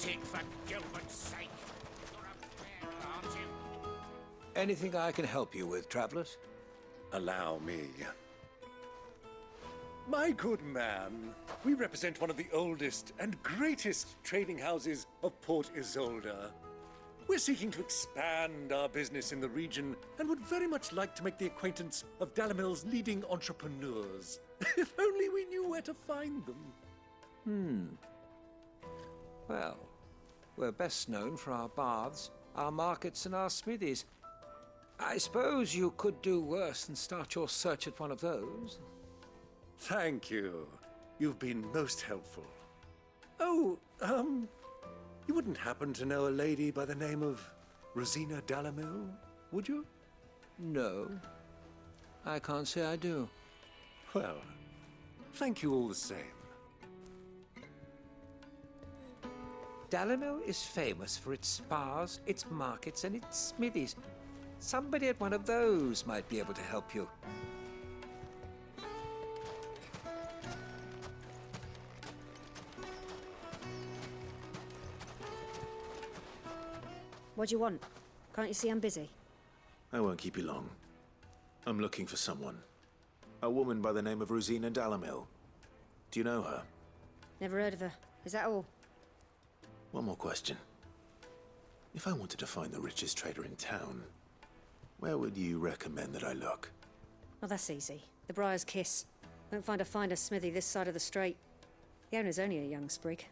it for Gilbert's sake. You're a bear, aren't you? Anything I can help you with, travelers? Allow me. My good man, we represent one of the oldest and greatest trading houses of Port Isolde. We're seeking to expand our business in the region and would very much like to make the acquaintance of Dalamil's leading entrepreneurs. If only we knew where to find them. Well, we're best known for our baths, our markets, and our smithies. I suppose you could do worse than start your search at one of those. Thank you. You've been most helpful. Oh, you wouldn't happen to know a lady by the name of Rosina Dalamil, would you? No, I can't say I do. Well, thank you all the same. Dalamil is famous for its spas, its markets, and its smithies. Somebody at one of those might be able to help you. What do you want? Can't you see I'm busy? I won't keep you long. I'm looking for someone. A woman by the name of Rosina Dalamil. Do you know her? Never heard of her. Is that all? One more question. If I wanted to find the richest trader in town, where would you recommend that I look? Oh, that's easy. The Briar's Kiss. Won't find a finer smithy this side of the strait. The owner's only a young sprig,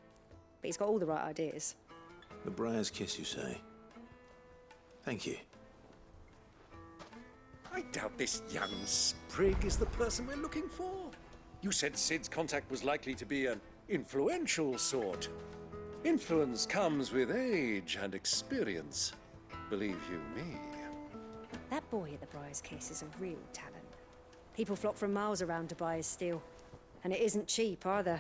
but he's got all the right ideas. The Briar's Kiss, you say? Thank you. I doubt this young sprig is the person we're looking for. You said Sid's contact was likely to be an influential sort. Influence comes with age and experience. Believe you me. That boy at the Briar's Kiss is a real talent. People flock from miles around to buy his steel. And it isn't cheap either.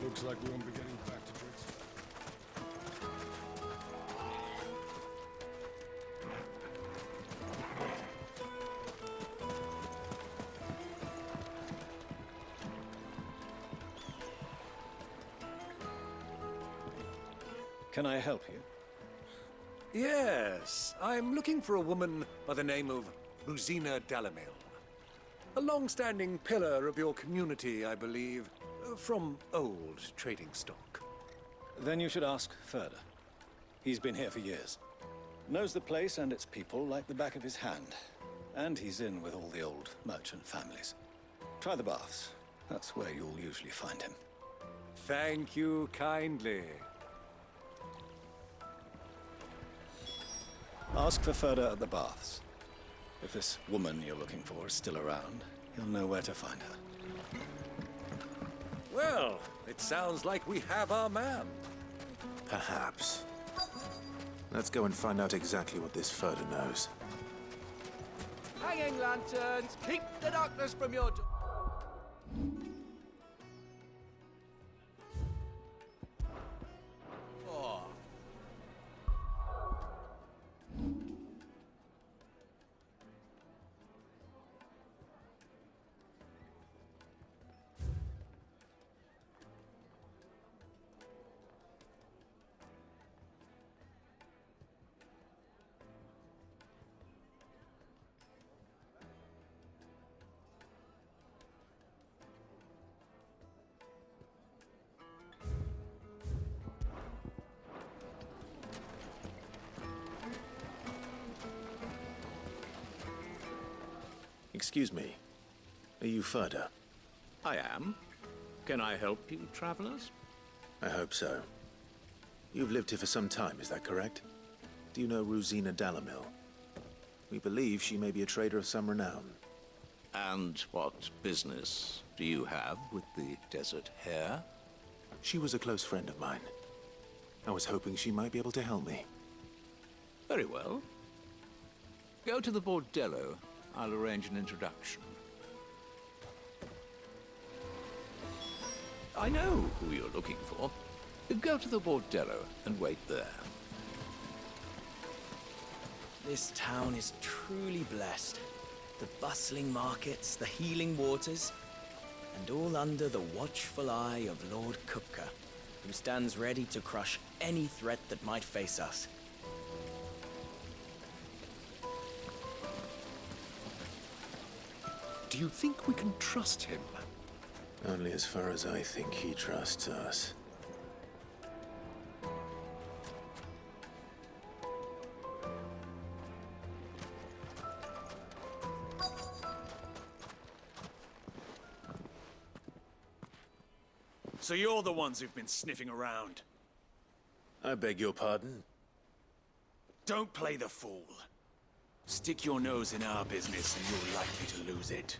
Looks like we won't be getting back to tricks. Can I help you? Yes, I'm looking for a woman by the name of Rosina Dalamil. A long-standing pillar of your community, I believe, from old trading stock. Then you should ask Ferda. He's been here for years. Knows the place and its people like the back of his hand. And he's in with all the old merchant families. Try the baths. That's where you'll usually find him. Thank you kindly. Ask for Ferda at the baths. If this woman you're looking for is still around, you'll know where to find her. Well, it sounds like we have our man. Perhaps. Let's go and find out exactly what this Ferda knows. Hanging lanterns, keep the darkness from your door. Excuse me. Are you Ferda? I am. Can I help you, travelers? I hope so. You've lived here for some time, is that correct? Do you know Rosina Dalamil? We believe she may be a trader of some renown. And what business do you have with the desert hare? She was a close friend of mine. I was hoping she might be able to help me. Very well. Go to the bordello. I'll arrange an introduction. I know who you're looking for. Go to the bordello and wait there. This town is truly blessed. The bustling markets, the healing waters, and all under the watchful eye of Lord Kupka, who stands ready to crush any threat that might face us. Do you think we can trust him? Only as far as I think he trusts us. So you're the ones who've been sniffing around. I beg your pardon? Don't play the fool. Stick your nose in our business and you're likely to lose it.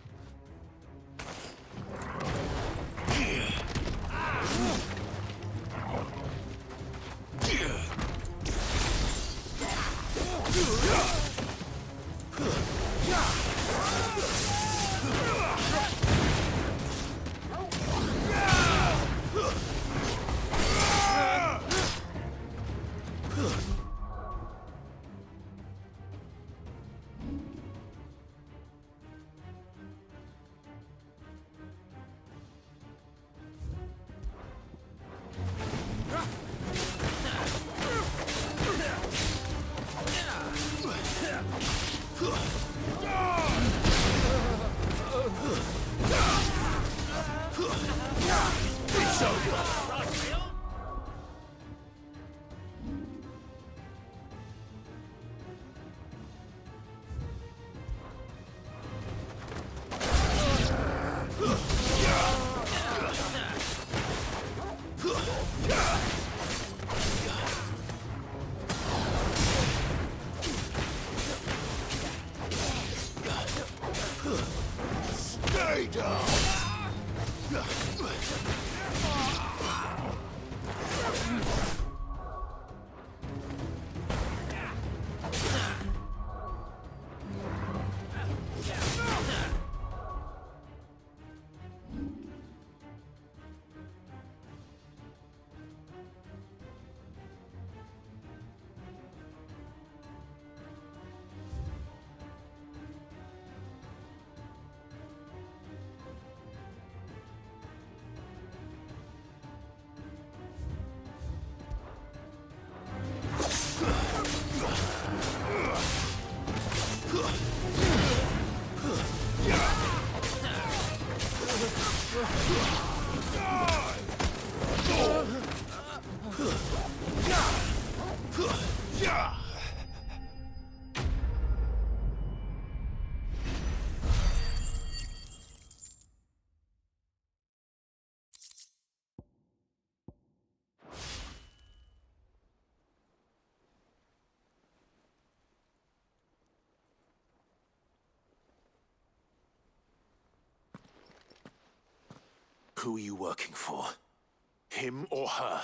Who are you working for? Him or her?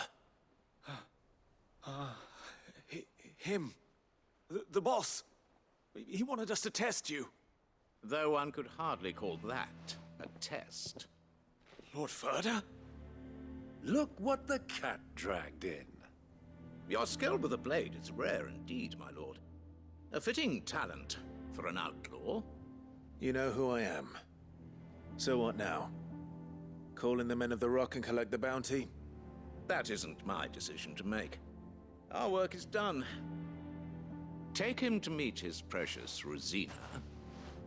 Him. The boss. He wanted us to test you. Though one could hardly call that a test. Lord Ferda? Look what the cat dragged in. Your skill with the blade is rare indeed, my lord. A fitting talent for an outlaw. You know who I am. So what now? Call in the Men of the Rock and collect the bounty? That isn't my decision to make. Our work is done. Take him to meet his precious Rosina.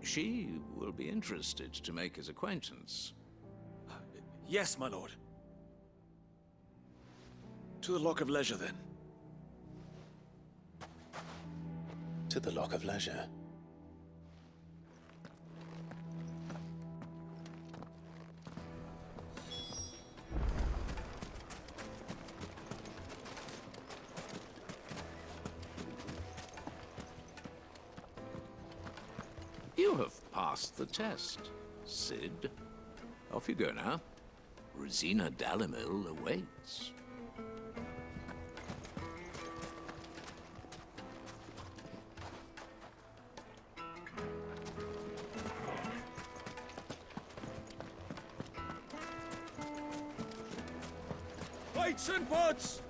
She will be interested to make his acquaintance. Yes, my lord. To the Lock of Leisure, then. To the Lock of Leisure. You have passed the test, Cid. Off you go now. Rosina Dalimil awaits. Lights and pots!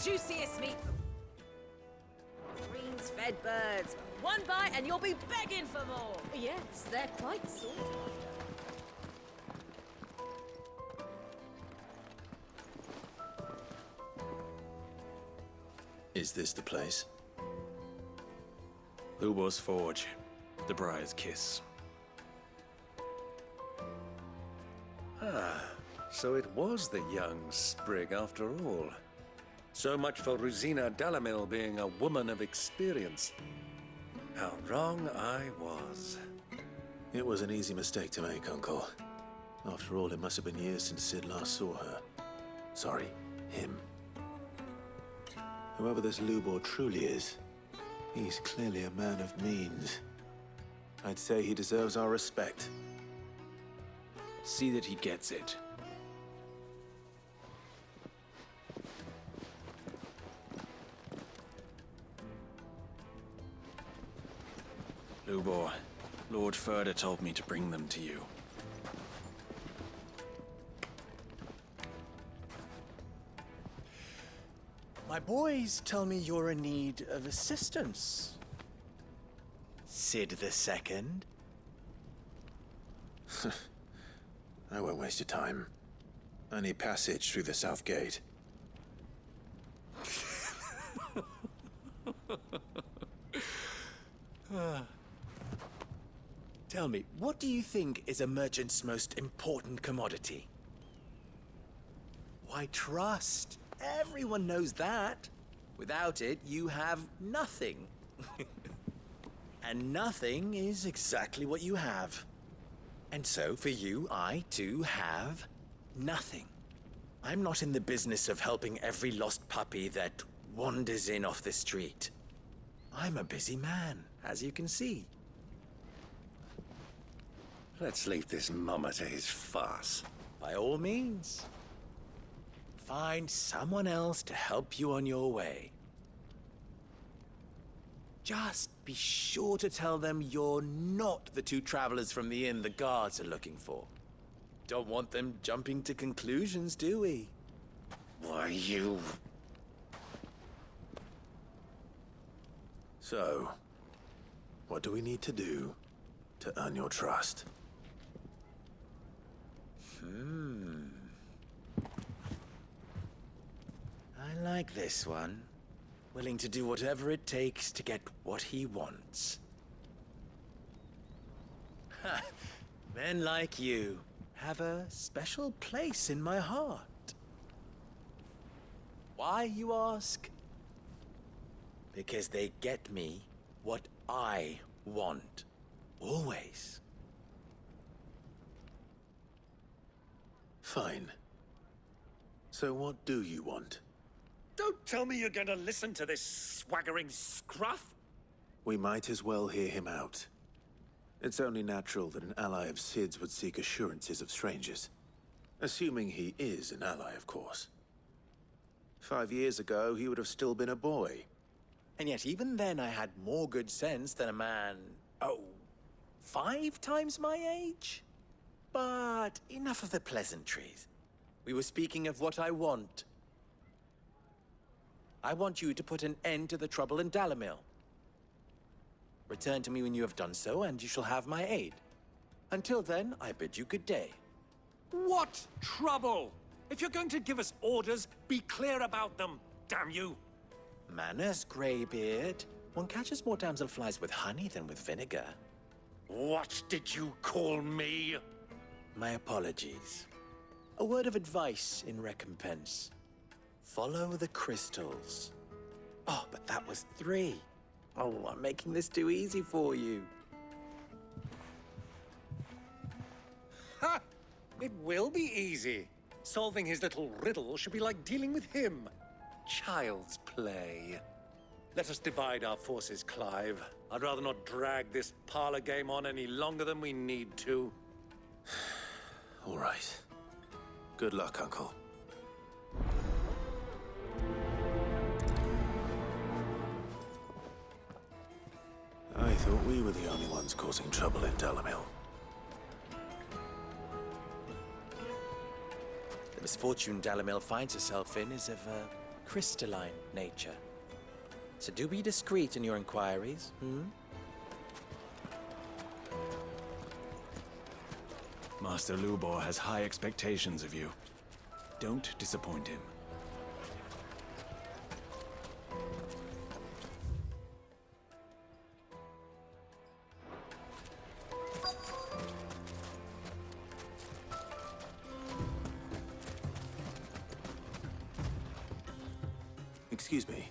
juiciest meat. Greens-fed birds. One bite and you'll be begging for more. Yes, they're quite sought after. Is this the place? Lubor's Forge. The Briar's Kiss. Ah, so it was the young sprig after all. So much for Rosina Dalamil being a woman of experience. How wrong I was. It was an easy mistake to make, Uncle. After all, it must have been years since Sid last saw her. Sorry, him. Whoever this Lubor truly is, he's clearly a man of means. I'd say he deserves our respect. See that he gets it. Lubor, Lord Furder told me to bring them to you. My boys tell me you're in need of assistance. Sid the Second. I won't waste your time. I need passage through the south gate. Tell me, what do you think is a merchant's most important commodity? Why, trust. Everyone knows that. Without it, you have nothing. And nothing is exactly what you have. And so, for you, I, too, have nothing. I'm not in the business of helping every lost puppy that wanders in off the street. I'm a busy man, as you can see. Let's leave this mummer to his farce. By all means. Find someone else to help you on your way. Just be sure to tell them you're not the two travelers from the inn the guards are looking for. Don't want them jumping to conclusions, do we? Why, you... So, what do we need to do to earn your trust? I like this one. Willing to do whatever it takes to get what he wants. Ha! Men like you have a special place in my heart. Why, you ask? Because they get me what I want. Always. Fine. So what do you want? Don't tell me you're going to listen to this swaggering scruff! We might as well hear him out. It's only natural that an ally of Sid's would seek assurances of strangers. Assuming he is an ally, of course. 5 years ago, he would have still been a boy. And yet even then I had more good sense than a man, 5 times my age? But enough of the pleasantries. We were speaking of what I want. I want you to put an end to the trouble in Dalamil. Return to me when you have done so, and you shall have my aid. Until then, I bid you good day. What trouble? If you're going to give us orders, be clear about them, damn you! Manners, Greybeard. One catches more damselflies with honey than with vinegar. What did you call me? My apologies. A word of advice in recompense. Follow the crystals. Oh, but that was 3. Oh, I'm making this too easy for you. Ha! It will be easy. Solving his little riddle should be like dealing with him. Child's play. Let us divide our forces, Clive. I'd rather not drag this parlor game on any longer than we need to. All right. Good luck, Uncle. I thought we were the only ones causing trouble in Dalamil. The misfortune Dalamil finds herself in is of a crystalline nature. So do be discreet in your inquiries, Master Lubor has high expectations of you. Don't disappoint him. Excuse me.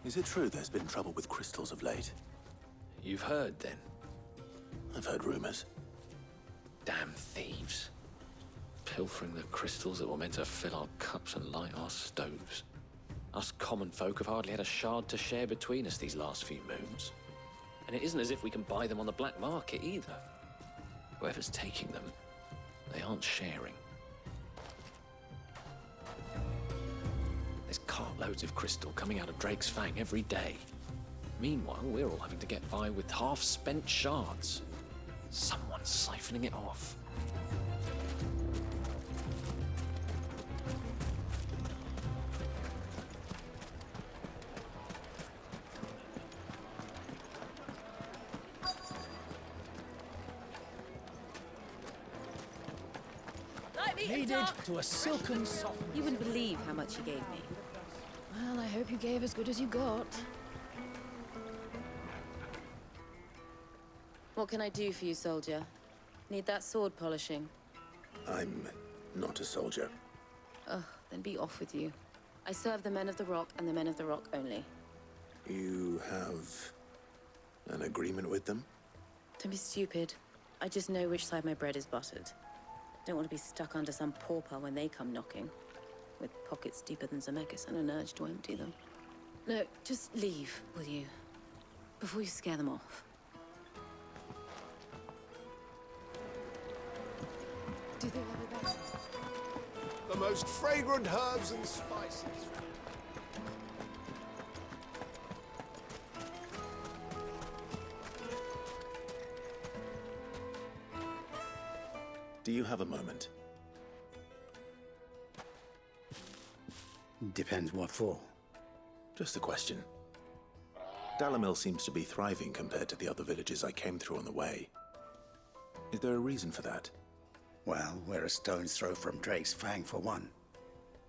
Is it true there's been trouble with crystals of late? You've heard, then? I've heard rumors. Damn thieves. Pilfering the crystals that were meant to fill our cups and light our stoves. Us common folk have hardly had a shard to share between us these last few moons. And it isn't as if we can buy them on the black market either. Whoever's taking them, they aren't sharing. There's cartloads of crystal coming out of Drake's Fang every day. Meanwhile, we're all having to get by with half-spent shards. Someone's siphoning it off. Needed to a silken soft. You wouldn't believe how much he gave me. Well, I hope you gave as good as you got. What can I do for you, soldier? Need that sword polishing? I'm not a soldier. Ugh, then be off with you. I serve the men of the Rock and the men of the Rock only. You have an agreement with them? Don't be stupid. I just know which side my bread is buttered. Don't want to be stuck under some pauper when they come knocking. With pockets deeper than Zemeckis and an urge to empty them. No, just leave, will you? Before you scare them off. Do you think they'll be better? The most fragrant herbs and spices. Do you have a moment? Depends what for. Just a question. Dalamil seems to be thriving compared to the other villages I came through on the way. Is there a reason for that? Well, we're a stone's throw from Drake's Fang, for one.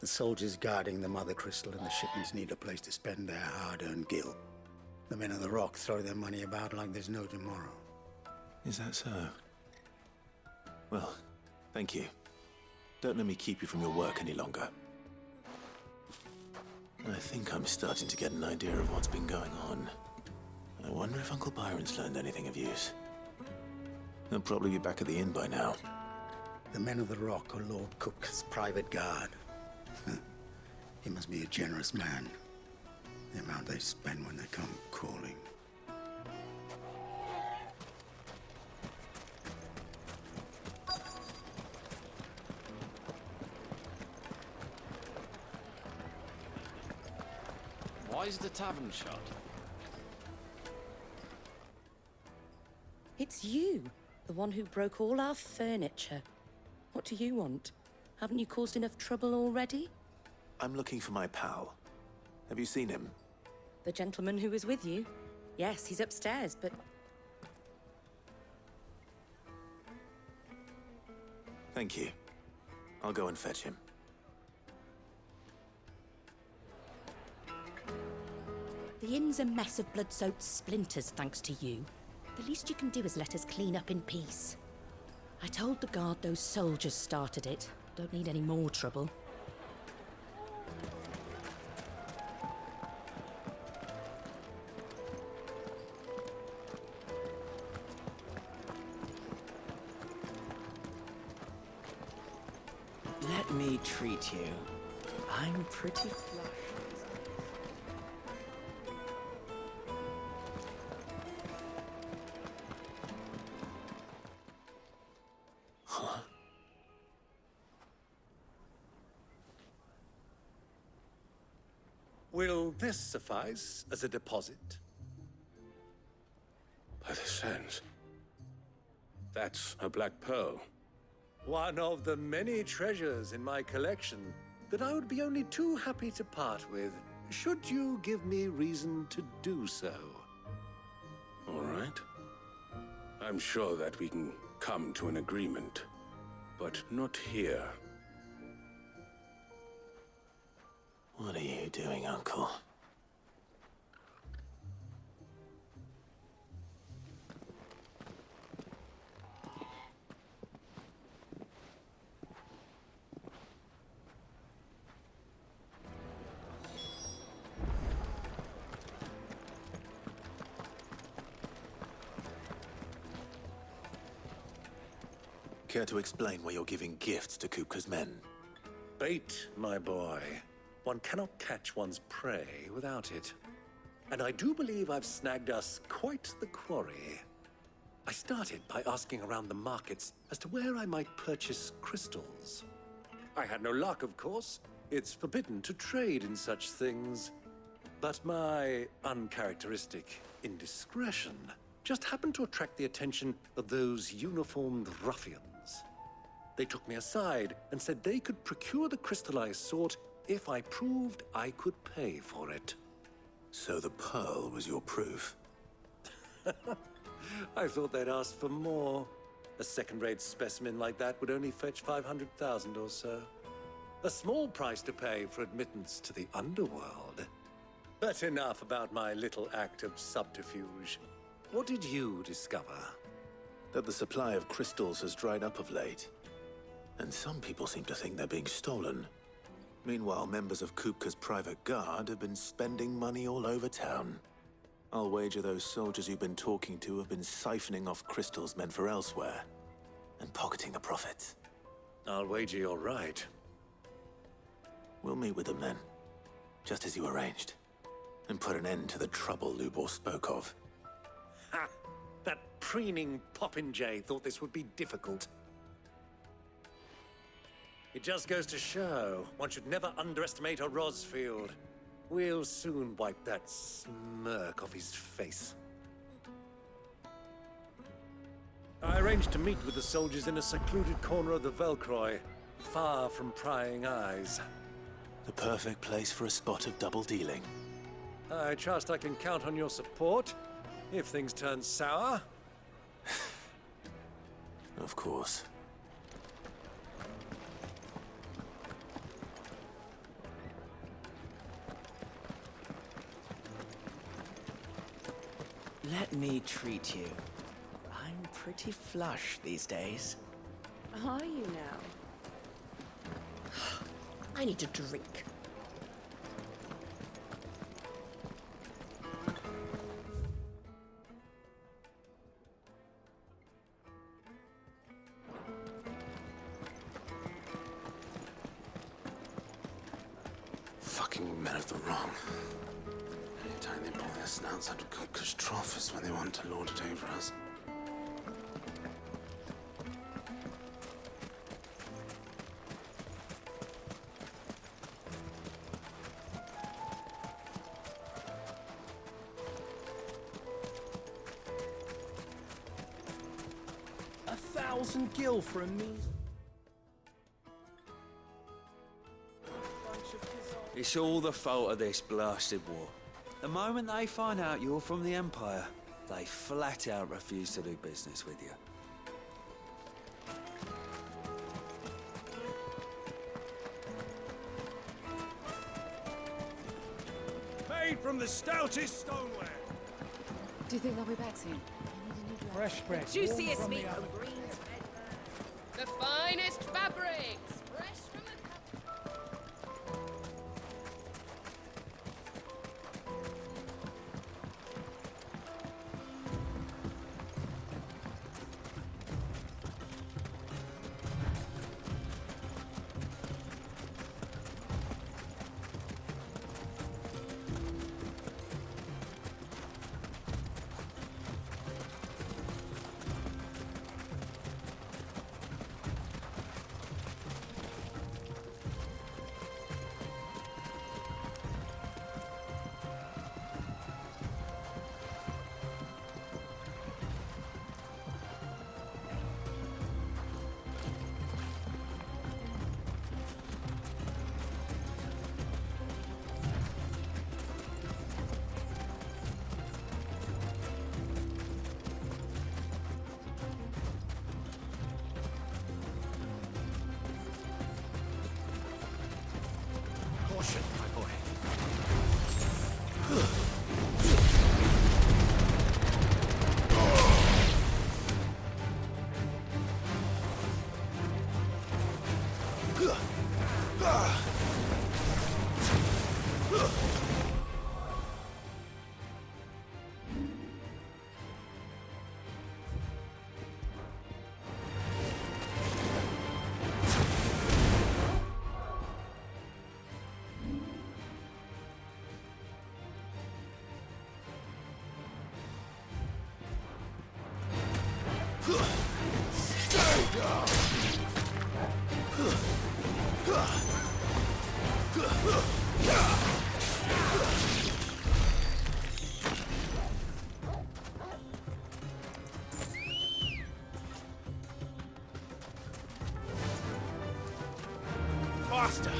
The soldiers guarding the Mothercrystal and the shipments need a place to spend their hard-earned gil. The men of the Rock throw their money about like there's no tomorrow. Is that so? Well, thank you. Don't let me keep you from your work any longer. I think I'm starting to get an idea of what's been going on. I wonder if Uncle Byron's learned anything of use. He'll probably be back at the inn by now. The men of the Rock are Lord Cook's private guard. He must be a generous man. The amount they spend when they come calling. Why is the tavern shut? It's you, the one who broke all our furniture. What do you want? Haven't you caused enough trouble already? I'm looking for my pal. Have you seen him? The gentleman who was with you? Yes, he's upstairs, but... Thank you. I'll go and fetch him. The inn's a mess of blood-soaked splinters, thanks to you. The least you can do is let us clean up in peace. I told the guard those soldiers started it. Don't need any more trouble. Let me treat you. I'm pretty flush. Will this suffice as a deposit? By the sands. That's a black pearl. One of the many treasures in my collection. that I would be only too happy to part with, should you give me reason to do so. All right. I'm sure that we can come to an agreement, but not here. What are you doing, Uncle? Care to explain why you're giving gifts to Kupka's men? Bait, my boy. One cannot catch one's prey without it. And I do believe I've snagged us quite the quarry. I started by asking around the markets as to where I might purchase crystals. I had no luck, of course. It's forbidden to trade in such things. But my uncharacteristic indiscretion just happened to attract the attention of those uniformed ruffians. They took me aside and said they could procure the crystal I sought if I proved I could pay for it. So the pearl was your proof? I thought they'd ask for more. A second-rate specimen like that would only fetch 500,000 or so. A small price to pay for admittance to the underworld. But enough about my little act of subterfuge. What did you discover? That the supply of crystals has dried up of late. And some people seem to think they're being stolen. Meanwhile, members of Kupka's private guard have been spending money all over town. I'll wager those soldiers you've been talking to have been siphoning off crystals meant for elsewhere, and pocketing the profits. I'll wager you're right. We'll meet with them then, just as you arranged, and put an end to the trouble Lubor spoke of. Ha! That preening popinjay thought this would be difficult. It just goes to show, one should never underestimate a Rosfield. We'll soon wipe that smirk off his face. I arranged to meet with the soldiers in a secluded corner of the Velcroy, far from prying eyes. The perfect place for a spot of double dealing. I trust I can count on your support, if things turn sour. Of course. Let me treat you. I'm pretty flush these days. Are you now? I need a drink. Fucking men of the wrong. Anytime they pull their snouts out of Kupka's trough is when they want to lord it over us. $1,000 for a meal. It's all the fault of this blasted war. The moment they find out you're from the Empire, they flat out refuse to do business with you. Made from the stoutest stoneware. Do you think they'll be back soon? Fresh bread. Juiciest meat from Green's. The finest fabrics, fresh from the Stay down! Faster!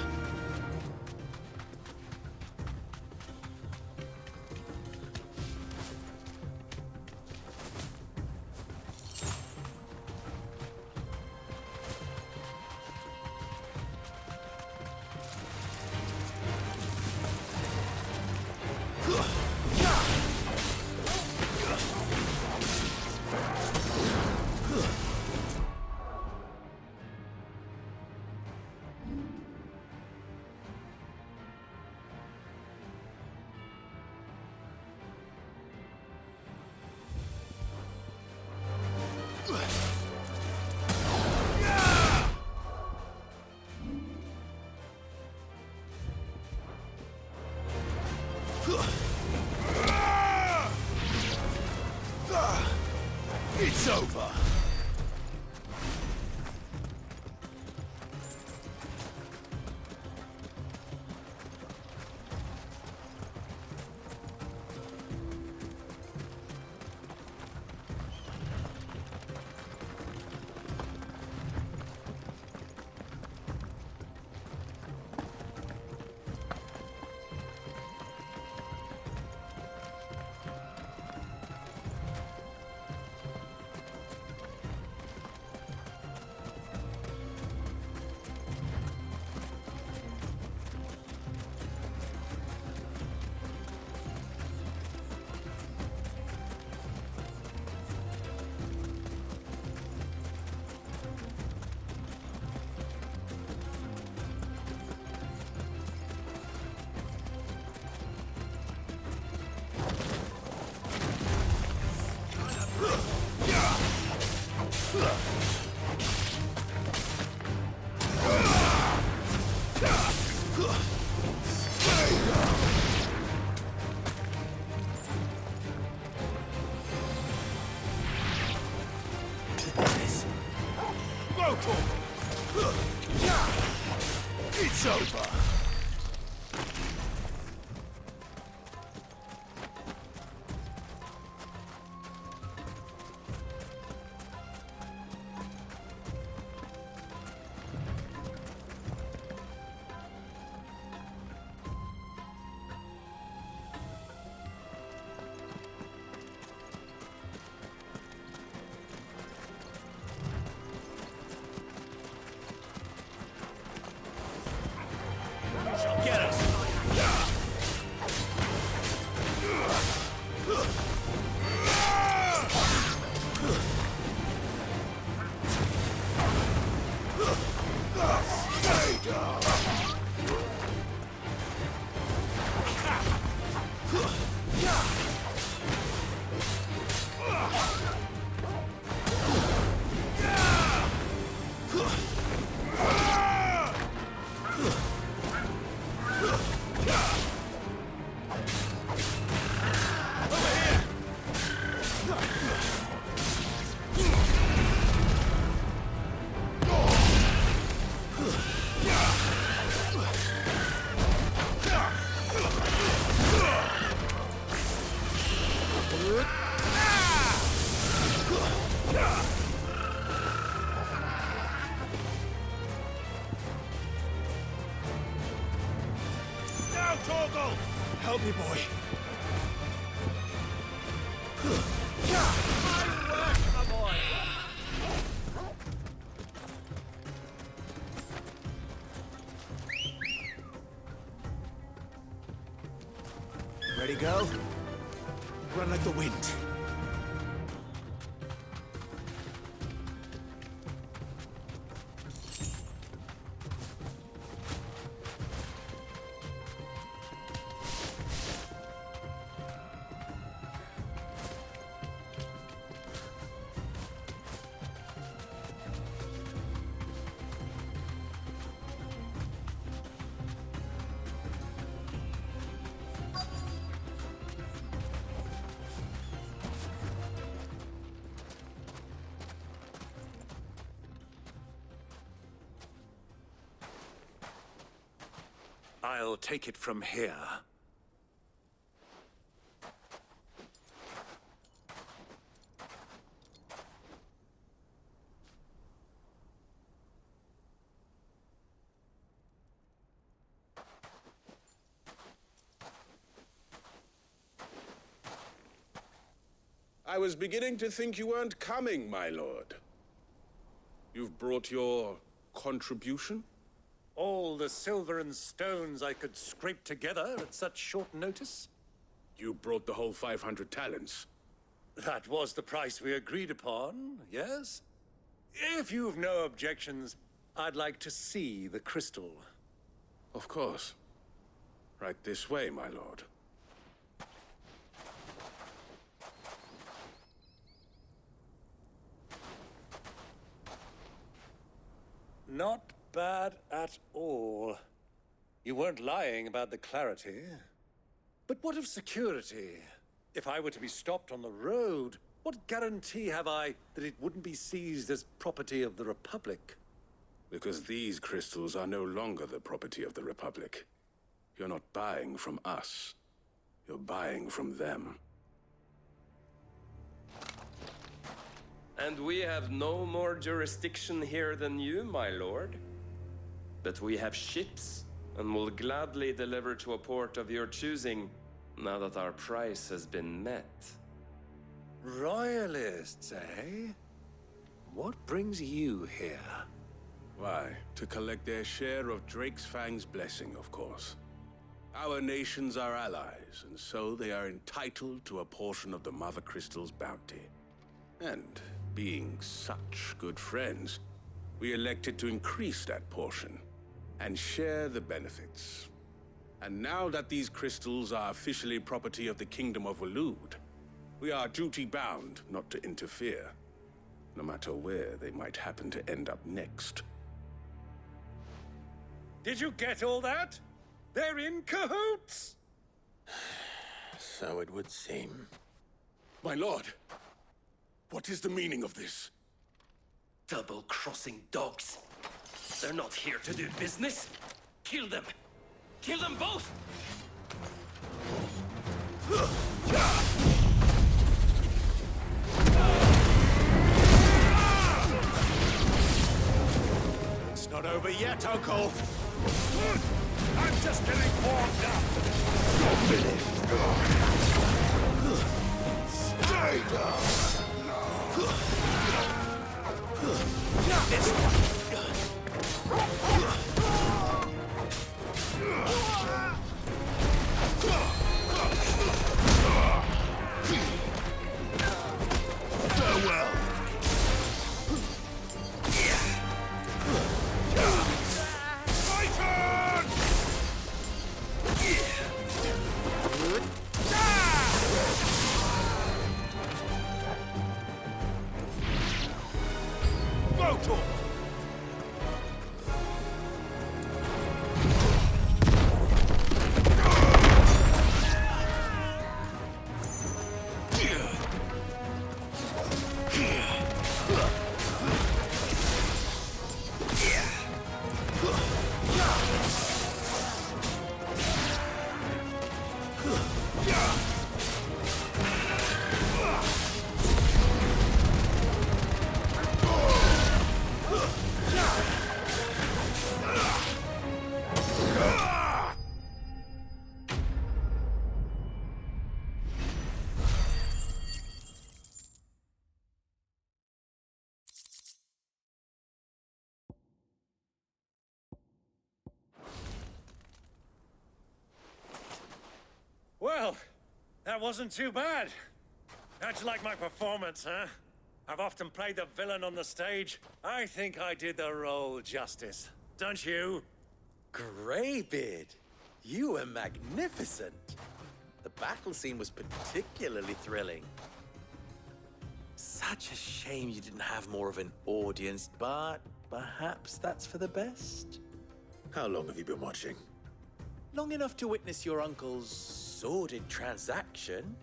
It's over! It's over! Get us! Stay down! Help me, boy. Ready, go? Run like the wind. I'll take it from here. I was beginning to think you weren't coming, my lord. You've brought your contribution? All the silver and stones I could scrape together at such short notice? You brought the whole 500 talents. That was the price we agreed upon, yes? If you've no objections, I'd like to see the crystal. Of course. Right this way, my lord. Not bad at all. You weren't lying about the clarity. But what of security? If I were to be stopped on the road, what guarantee have I that it wouldn't be seized as property of the Republic? Because these crystals are no longer the property of the Republic. You're not buying from us. You're buying from them. And we have no more jurisdiction here than you, my lord. But we have ships, and will gladly deliver to a port of your choosing, now that our price has been met. Royalists, eh? What brings you here? Why, to collect their share of Drake's Fang's blessing, of course. Our nations are allies, and so they are entitled to a portion of the Mothercrystal's bounty. And being such good friends, we elected to increase that portion and share the benefits. And now that these crystals are officially property of the Kingdom of Waloed, we are duty-bound not to interfere, no matter where they might happen to end up next. Did you get all that? They're in cahoots! So it would seem. My lord, what is the meaning of this? Double-crossing dogs. They're not here to do business. Kill them. Kill them both! It's not over yet, Uncle. I'm just getting warmed up. Stay down. This Farewell. My turn! Votor! Well, that wasn't too bad. How'd you like my performance, huh? I've often played the villain on the stage. I think I did the role justice. Don't you? Greybeard, you were magnificent. The battle scene was particularly thrilling. Such a shame you didn't have more of an audience, but perhaps that's for the best. How long have you been watching? Long enough to witness your uncle's sordid transaction.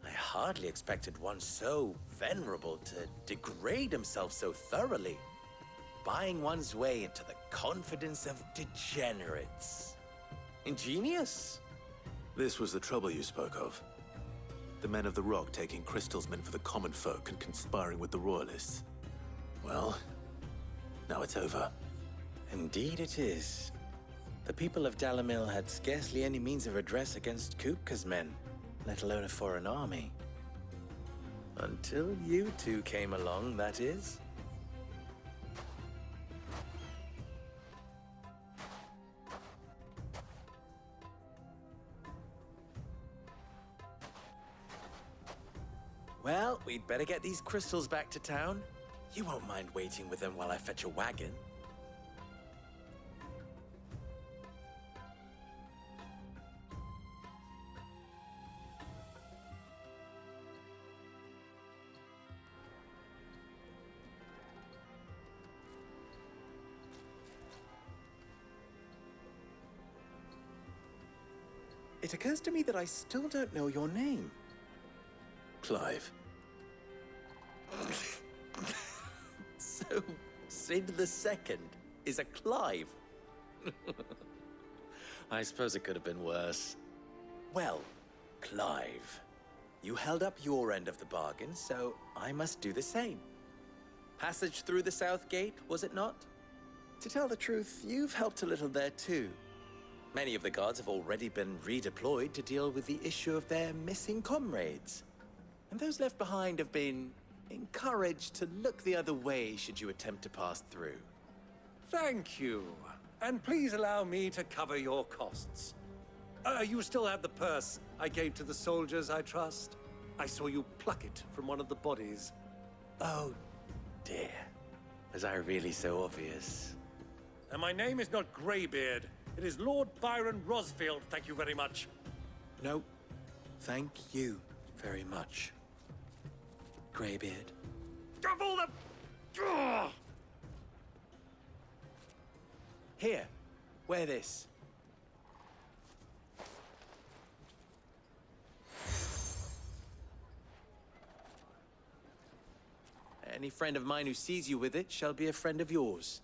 I hardly expected one so venerable to degrade himself so thoroughly, buying one's way into the confidence of degenerates. Ingenious. This was the trouble you spoke of. The men of the Rock taking crystals meant for the common folk and conspiring with the Royalists. Well, now it's over. Indeed it is. The people of Dalamil had scarcely any means of redress against Kupka's men, let alone a foreign army. Until you two came along, that is. Well, we'd better get these crystals back to town. You won't mind waiting with them while I fetch a wagon. It occurs to me that I still don't know your name. Clive. So, Sid the Second is a Clive? I suppose it could have been worse. Well, Clive, you held up your end of the bargain, so I must do the same. Passage through the South Gate, was it not? To tell the truth, you've helped a little there too. Many of the guards have already been redeployed to deal with the issue of their missing comrades. And those left behind have been encouraged to look the other way should you attempt to pass through. Thank you. And please allow me to cover your costs. You still have the purse I gave to the soldiers, I trust? I saw you pluck it from one of the bodies. Oh, dear. Was I really so obvious? And my name is not Greybeard. It is Lord Byron Rosfield, thank you very much. No, thank you very much, Greybeard. Of all the... Ugh! Here, wear this. Any friend of mine who sees you with it shall be a friend of yours.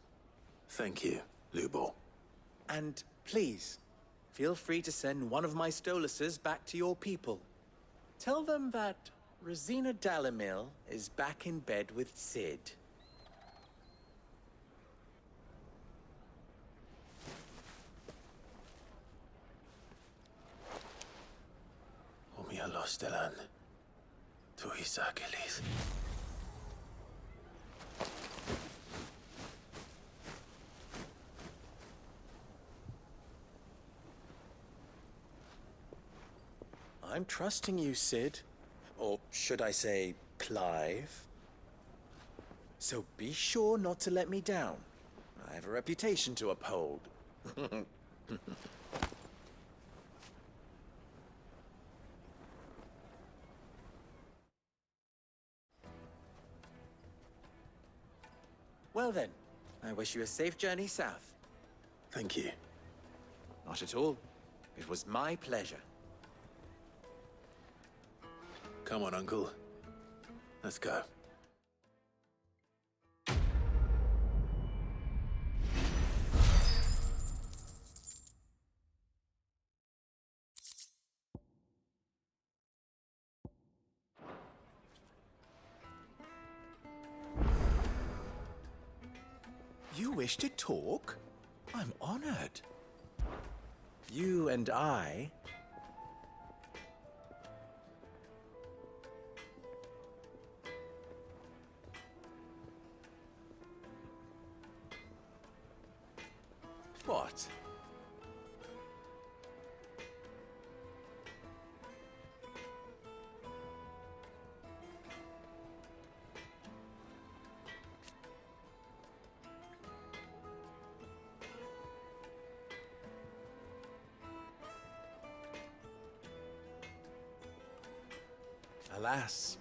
Thank you, Lubor. And please, feel free to send one of my Stoluses back to your people. Tell them that Rosina Dalamil is back in bed with Sid. Omia Lostelan. Tuisa Kelis. I'm trusting you, Sid. Or should I say, Clive? So be sure not to let me down. I have a reputation to uphold. Well then, I wish you a safe journey south. Thank you. Not at all. It was my pleasure. Come on, Uncle. Let's go. You wish to talk? I'm honored. You and I... What? Alas.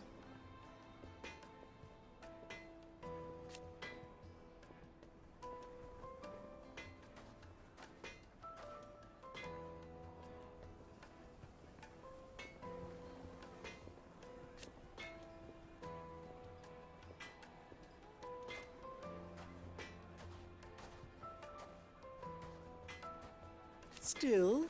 Still...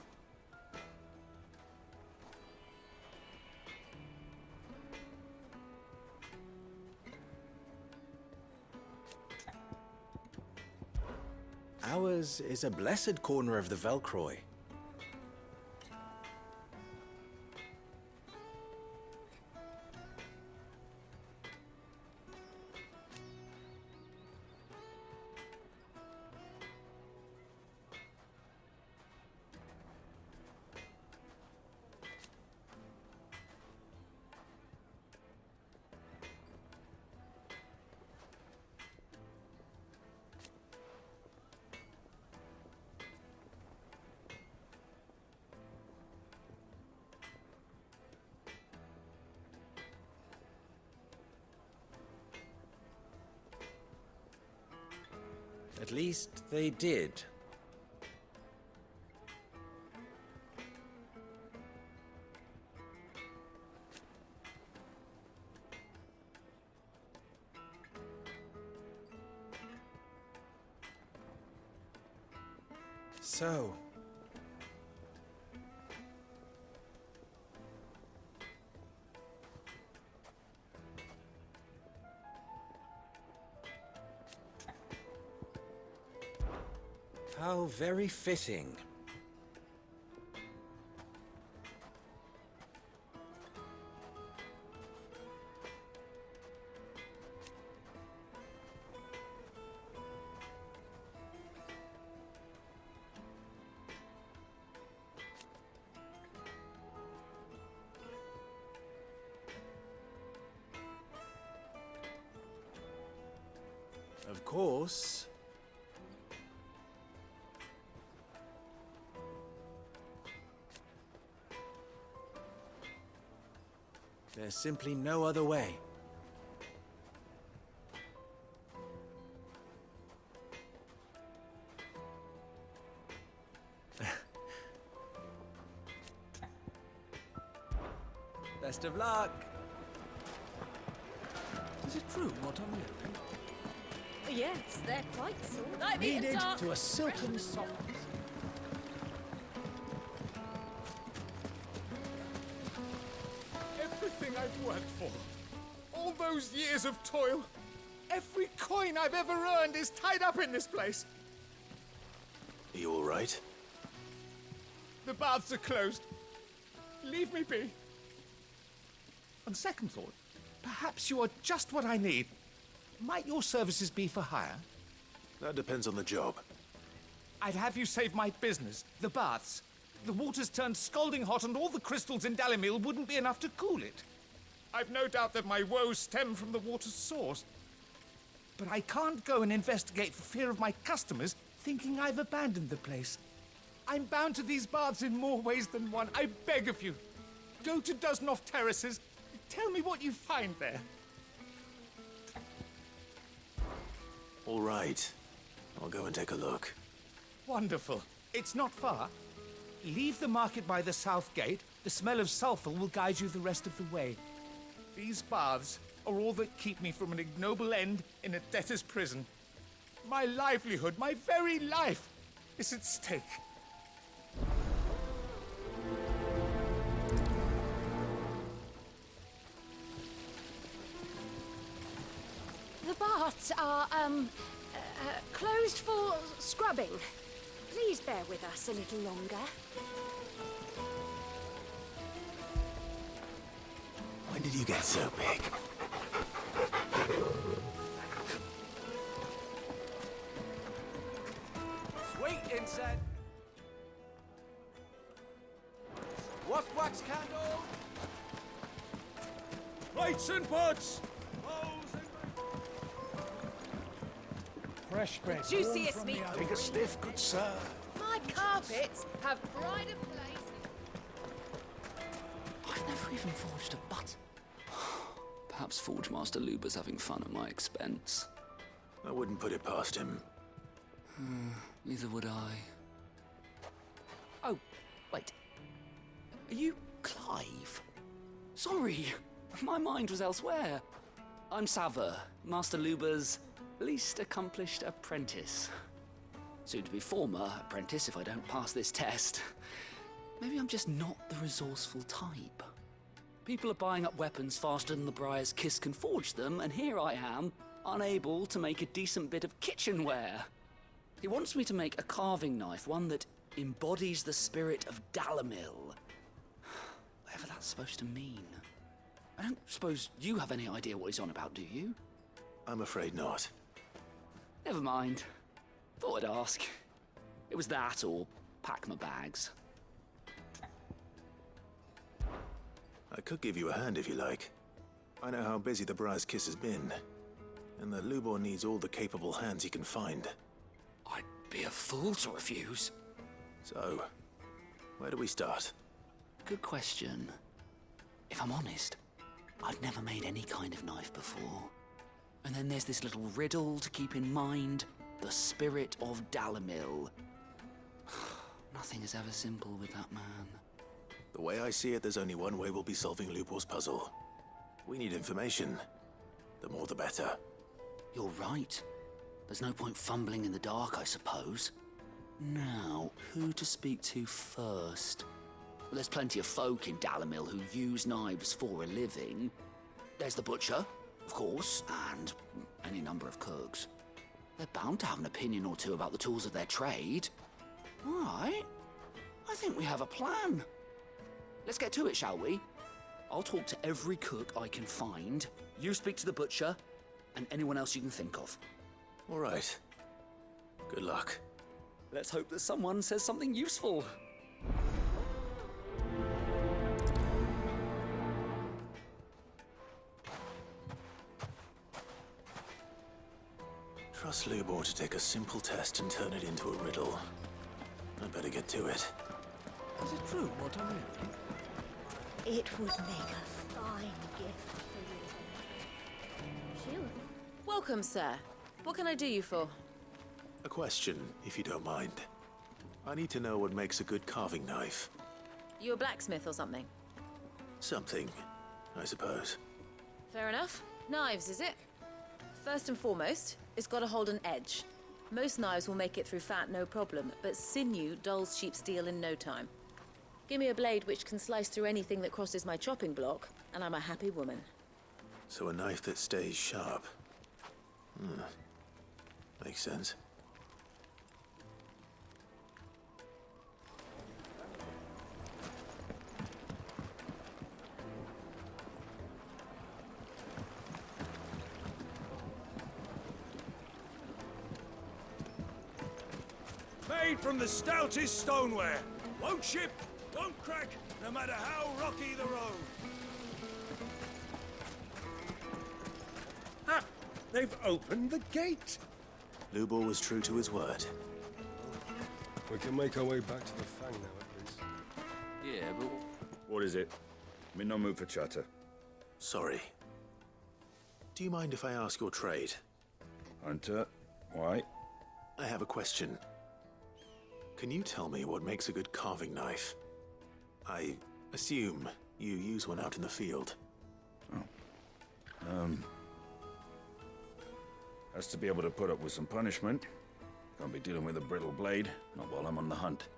Ours is a blessed corner of the Velcroy. At least they did. So... how very fitting. Of course... there's simply no other way. Best of luck! Is it true what I'm hearing? Yes, they're quite sore. Needed to a silken softness. Everything I've worked for, all those years of toil, every coin I've ever earned is tied up in this place. Are you all right? The baths are closed. Leave me be. On second thought, perhaps you are just what I need. Might your services be for hire? That depends on the job. I'd have you save my business, the baths. The water's turned scalding hot and all the crystals in Dalimil wouldn't be enough to cool it. I've no doubt that my woes stem from the water's source. But I can't go and investigate for fear of my customers thinking I've abandoned the place. I'm bound to these baths in more ways than one. I beg of you. Go to Dusnoff Terraces. Tell me what you find there. All right. I'll go and take a look. Wonderful. It's not far. Leave the market by the south gate. The smell of sulfur will guide you the rest of the way. These baths are all that keep me from an ignoble end in a debtor's prison. My livelihood, my very life, is at stake. The baths are, closed for scrubbing. Please bear with us a little longer. When did you get so big? Sweet incense. What wax candle? Lights and pots! Fresh bread. Juiciest meat. Take a stiff, good sir. My carpets have pride of place. I've never even forged a butt. Perhaps Forge Master Luber's having fun at my expense. I wouldn't put it past him. Neither would I. Oh, wait. Are you Clive? Sorry, my mind was elsewhere. I'm Sava, Master Luber's least accomplished apprentice. Soon to be former apprentice if I don't pass this test. Maybe I'm just not the resourceful type. People are buying up weapons faster than the Briar's Kiss can forge them, and here I am, unable to make a decent bit of kitchenware. He wants me to make a carving knife, one that embodies the spirit of Dalamil. Whatever that's supposed to mean. I don't suppose you have any idea what he's on about, do you? I'm afraid not. Never mind. Thought I'd ask. It was that or pack my bags. I could give you a hand if you like. I know how busy the Briar's Kiss has been, and that Lubor needs all the capable hands he can find. I'd be a fool to refuse. So, where do we start? Good question. If I'm honest, I've never made any kind of knife before. And then there's this little riddle to keep in mind. The spirit of Dalamil. Nothing is ever simple with that man. The way I see it, there's only one way we'll be solving Lubor's puzzle. We need information. The more the better. You're right. There's no point fumbling in the dark, I suppose. Now, who to speak to first? Well, there's plenty of folk in Dalamil who use knives for a living. There's the butcher, of course, and any number of cooks. They're bound to have an opinion or two about the tools of their trade. All right. I think we have a plan. Let's get to it, shall we? I'll talk to every cook I can find. You speak to the butcher, and anyone else you can think of. All right. Good luck. Let's hope that someone says something useful. Trust Lubor to take a simple test and turn it into a riddle. I'd better get to it. Is it true what I'm hearing? It would make a fine gift for you. Sheila. Welcome, sir. What can I do you for? A question, if you don't mind. I need to know what makes a good carving knife. You a blacksmith or something? Something, I suppose. Fair enough. Knives, is it? First and foremost, it's got to hold an edge. Most knives will make it through fat, no problem, but sinew dulls cheap steel in no time. Give me a blade which can slice through anything that crosses my chopping block, and I'm a happy woman. So a knife that stays sharp. Makes sense. Made from the stoutest stoneware. Won't chip, won't crack, no matter how rocky the road. Ah! They've opened the gate! Lubor was true to his word. We can make our way back to the Fang now, at least. Yeah, but... What is it? I'm in no mood for chatter. Sorry. Do you mind if I ask your trade? Hunter, why? I have a question. Can you tell me what makes a good carving knife? I assume you use one out in the field. Has to be able to put up with some punishment. Can't be dealing with a brittle blade, not while I'm on the hunt.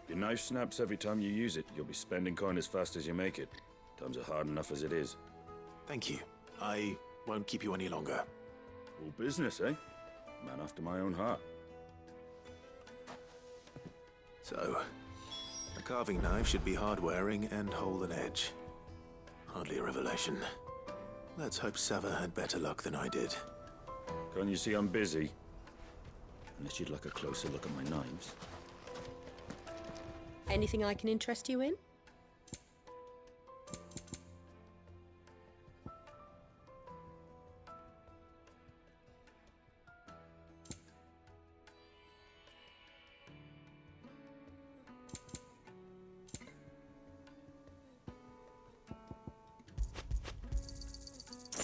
Your knife snaps every time you use it. You'll be spending coin as fast as you make it. Times are hard enough as it is. Thank you. I won't keep you any longer. All business, eh? Man after my own heart. So, a carving knife should be hard-wearing and hold an edge. Hardly a revelation. Let's hope Sava had better luck than I did. Can't you see I'm busy? Unless you'd like a closer look at my knives. Anything I can interest you in?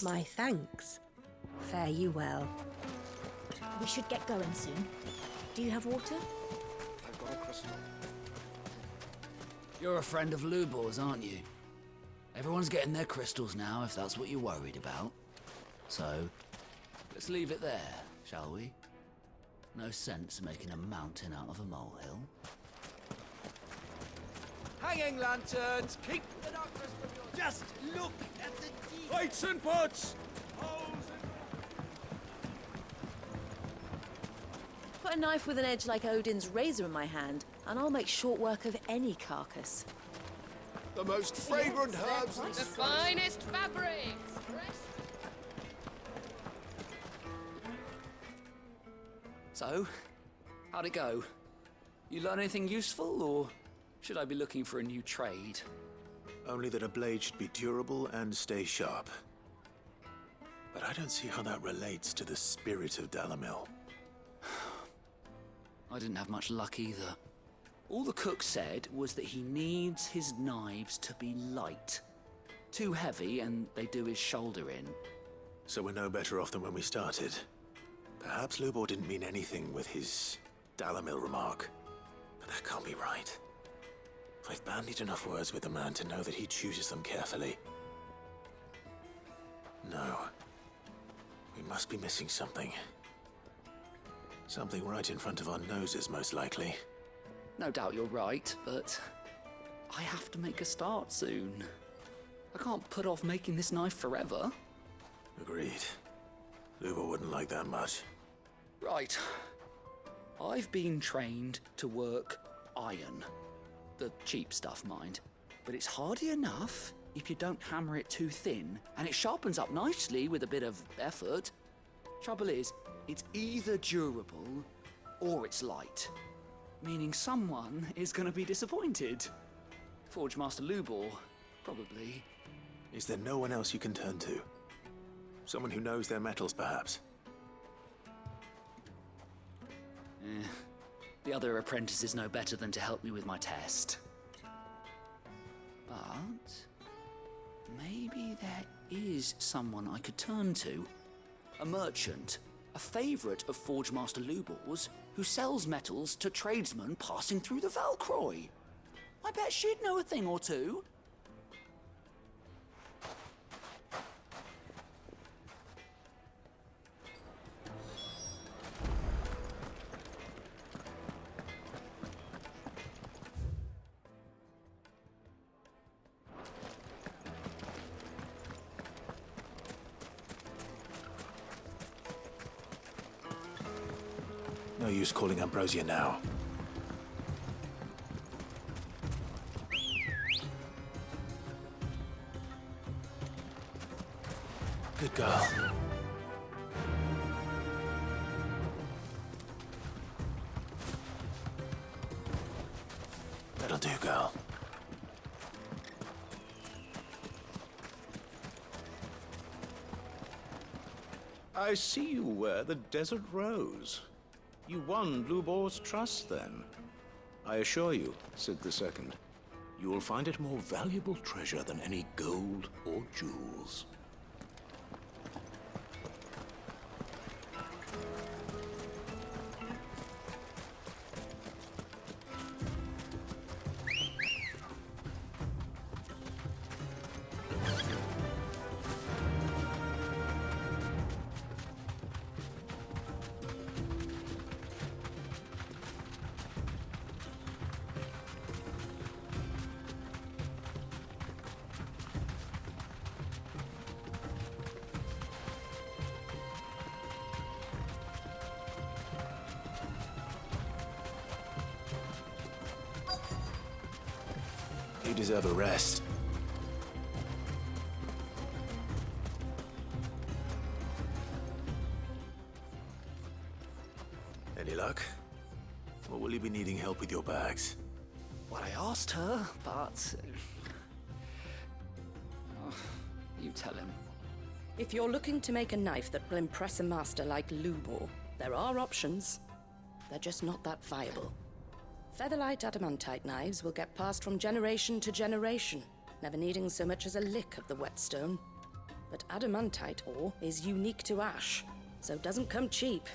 My thanks. Fare you well. We should get going soon. Do you have water? I've got a crystal. You're a friend of Lubor's, aren't you? Everyone's getting their crystals now, if that's what you're worried about. So, let's leave it there, shall we? No sense making a mountain out of a molehill. Hanging lanterns, keep the darkness from your... Just look at the deep... Lights and pots! Put a knife with an edge like Odin's razor in my hand, and I'll make short work of any carcass. The most fragrant herbs and The finest fabrics! Fresh... So, how'd it go? You learn anything useful, or should I be looking for a new trade? Only that a blade should be durable and stay sharp. But I don't see how that relates to the spirit of Dalamil. I didn't have much luck either. All the cook said was that he needs his knives to be light. Too heavy and they do his shoulder in. So we're no better off than when we started. Perhaps Lubor didn't mean anything with his Dalamil remark. But that can't be right. I've bandied enough words with the man to know that he chooses them carefully. No. We must be missing something. Something right in front of our noses, most likely. No doubt you're right, but I have to make a start soon. I can't put off making this knife forever. Agreed. Lubor wouldn't like that much. Right. I've been trained to work iron. The cheap stuff, mind. But it's hardy enough if you don't hammer it too thin, and it sharpens up nicely with a bit of effort. Trouble is, it's either durable or it's light. Meaning someone is going to be disappointed. Forge Master Lubor, probably. Is there no one else you can turn to? Someone who knows their metals, perhaps? The other apprentices know better than to help me with my test. But maybe there is someone I could turn to. A merchant, a favourite of Forge Master Lubor's, who sells metals to tradesmen passing through the Valcroy. I bet she'd know a thing or two. No use calling Ambrosia now. Good girl. That'll do, girl. I see you wear the Desert Rose. You won Lubor's trust, then. I assure you, Sid II, you will find it more valuable treasure than any gold or jewels. You deserve a rest. Any luck? Or will you be needing help with your bags? Well, I asked her, but... you tell him. If you're looking to make a knife that will impress a master like Lubor, there are options. They're just not that viable. Featherlight adamantite knives will get passed from generation to generation, never needing so much as a lick of the whetstone. But adamantite ore is unique to ash, so it doesn't come cheap.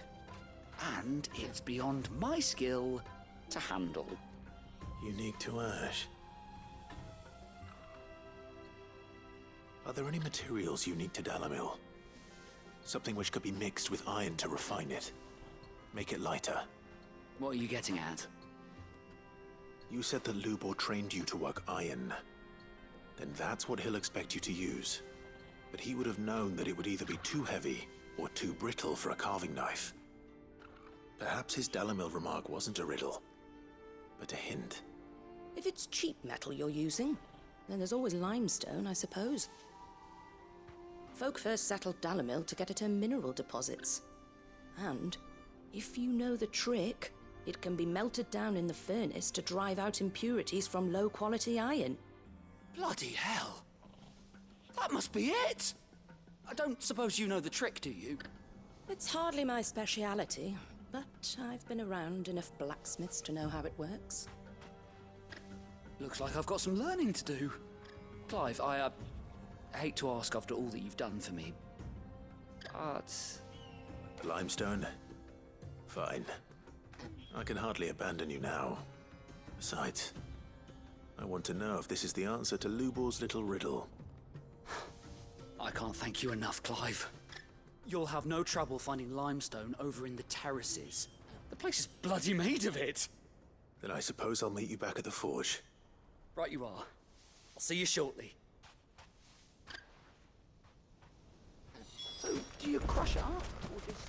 And it's beyond my skill to handle. Unique to ash. Are there any materials unique to Dalamil? Something which could be mixed with iron to refine it? Make it lighter. What are you getting at? You said that Lubor trained you to work iron. Then that's what he'll expect you to use. But he would have known that it would either be too heavy or too brittle for a carving knife. Perhaps his Dalimil remark wasn't a riddle, but a hint. If it's cheap metal you're using, then there's always limestone, I suppose. Folk first settled Dalimil to get at her mineral deposits. And if you know the trick, it can be melted down in the furnace to drive out impurities from low-quality iron. Bloody hell! That must be it! I don't suppose you know the trick, do you? It's hardly my speciality, but I've been around enough blacksmiths to know how it works. Looks like I've got some learning to do. Clive, I hate to ask after all that you've done for me, but... Limestone? Fine. I can hardly abandon you now. Besides, I want to know if this is the answer to Lubor's little riddle. I can't thank you enough, Clive. You'll have no trouble finding limestone over in the terraces. The place is bloody made of it. Then I suppose I'll meet you back at the forge. Right you are. I'll see you shortly. So, do you crush it up, or just...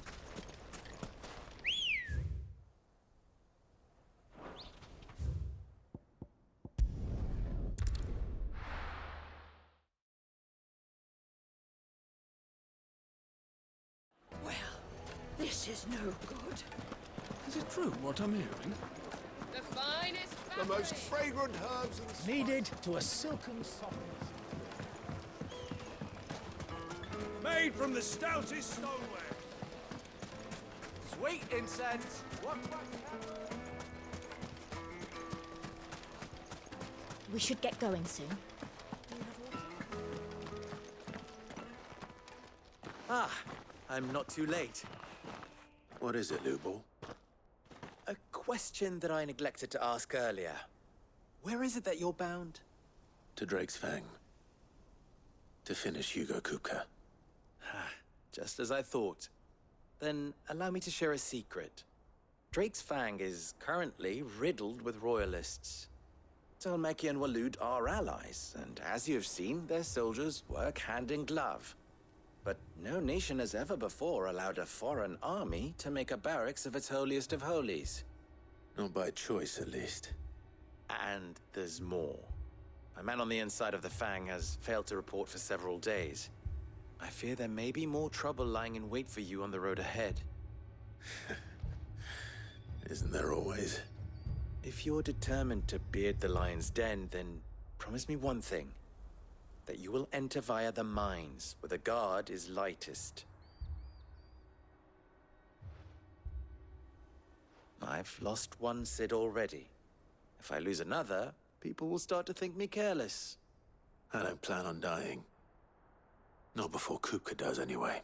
Well, this is no good. Is it true what I'm hearing? The finest The most fabrics. fragrant herbs and Kneaded to a silken softness. Made from the stoutest stoneware. Sweet incense. We should get going soon. Ah, I'm not too late. What is it, Lubor? A question that I neglected to ask earlier. Where is it that you're bound? To Drake's Fang. To finish Hugo Kupka. Just as I thought. Then allow me to share a secret. Drake's Fang is currently riddled with royalists. Tolmeki and Walud are allies, and as you have seen, their soldiers work hand in glove. But no nation has ever before allowed a foreign army to make a barracks of its holiest of holies. Not by choice, at least. And there's more. A man on the inside of the Fang has failed to report for several days. I fear there may be more trouble lying in wait for you on the road ahead. Isn't there always? If you're determined to beard the lion's den, then promise me one thing. That you will enter via the mines, where the guard is lightest. I've lost one Cid already. If I lose another, people will start to think me careless. I don't plan on dying. Not before Kupka does, anyway.